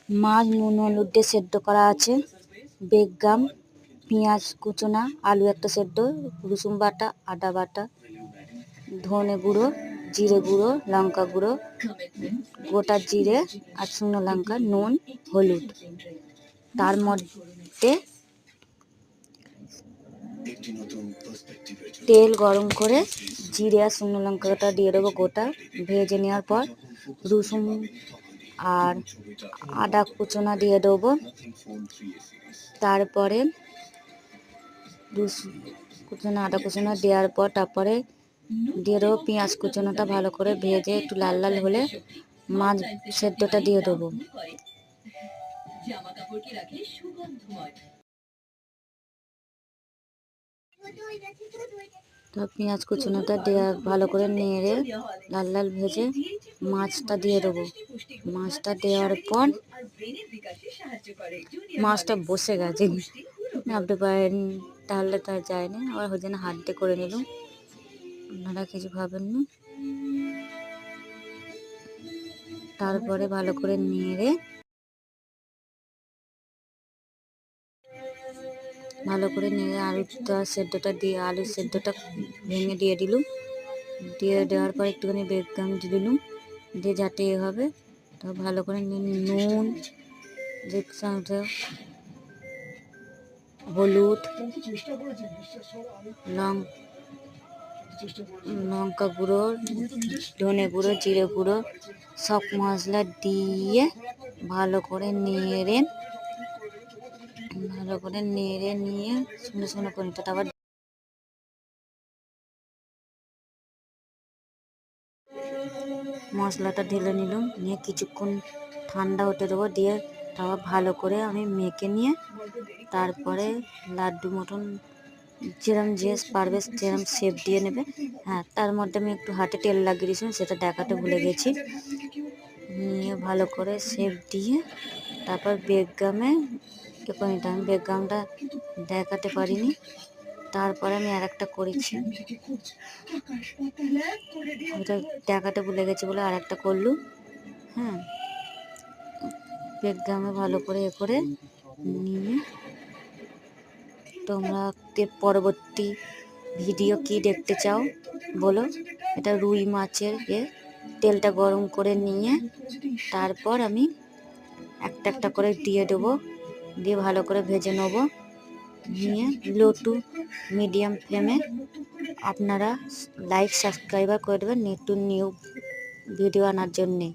মাছ নুন হলুদ দিয়ে সেদ্ধ করা আছে, বেগগাম, পেঁয়াজ কুচোনা, আলু একটা সেদ্ধ, রসুন বাটা, আদা বাটা, ধনে গুঁড়ো, জিরে গুঁড়ো, লঙ্কা গুঁড়ো, গোটা জিরে আর শুকনো লঙ্কা, নুন, হলুদ। তার মধ্যে তেল গরম করে জিরে আর শুকনো লঙ্কাটা দিয়ে দেবো গোটা। ভেজে নেওয়ার পর রসুন আর আদা কুচোনা দিয়ে দেবো। তারপরে আদা কুচোনা দেওয়ার পর তারপরে দিয়ে দেবো পেঁয়াজ কুচোনাটা। ভালো করে ভেজে একটু লাল লাল হলে মাছ সেদ্ধটা দিয়ে দেবো। তো পেঁয়াজ কুচোনাটা দেওয়া ভালো করে নেড়ে লাল লাল ভেজে মাছটা দিয়ে দেবো। মাছটা দেওয়ার পর মাছটা বসে গেছে, নামতে পারেনি, তাহলে তো আর যায়নি। আবার ওই জন্য হাত দিয়ে করে নিলাম, আপনারা কিছু ভাবেননি। তারপরে ভালো করে নেড়ে আলুটা সেদ্ধটা দিয়ে আলু সেদ্ধটা ভেঙে দিয়ে দিলুম। দিয়ে দেওয়ার পর একটুখানি বেগগাম দিয়ে দিলুম, দিয়ে যাতে হবে। তো ভালো করে নুন, হলুদ, লঙ্কা গুঁড়ো, ধনে গুঁড়ো, জিরে গুঁড়ো সব মশলা দিয়ে ভালো করে নেড়ে নিয়ে শুকনো শুকনো করে নিতে। আবার মশলাটা ঢেলে নিলাম, নিয়ে কিছুক্ষণ ঠান্ডা হতে দেবো। দিয়ে তারপর ভালো করে আমি মেখে নিয়ে তারপরে লাড্ডু মতন যেরম যে পারবে সেরম শেপ দিয়ে নেবে। হ্যাঁ, তার মধ্যে আমি একটু হাতে তেল লাগিয়ে দিয়েছিলাম, সেটা দেখাতে ভুলে গেছি। নিয়ে ভালো করে শেপ দিয়ে তারপর বেগগামে করে নিতে। আমি বেগগামটা দেখাতে পারিনি, তারপরে আমি আর একটা করেছি, ওটা দেখাতে ভুলে গেছি বলে আর একটা করলুম। হ্যাঁ, বেগগামে ভালো করে করে নিয়ে তোমরা পরবর্তী ভিডিও কি দেখতে চাও বলো। এটা রুই মাছের তেলটা গরম করে নিয়ে তারপর আমি একটা একটা করে দিয়ে দেবো, দিয়ে ভালো করে ভেজে নেব। নিয়ে লো টু মিডিয়াম ফ্লেমে আপনারা লাইক সাবস্ক্রাইবার করে দেবেন নতুন নিউ ভিডিও আনার জন্যে।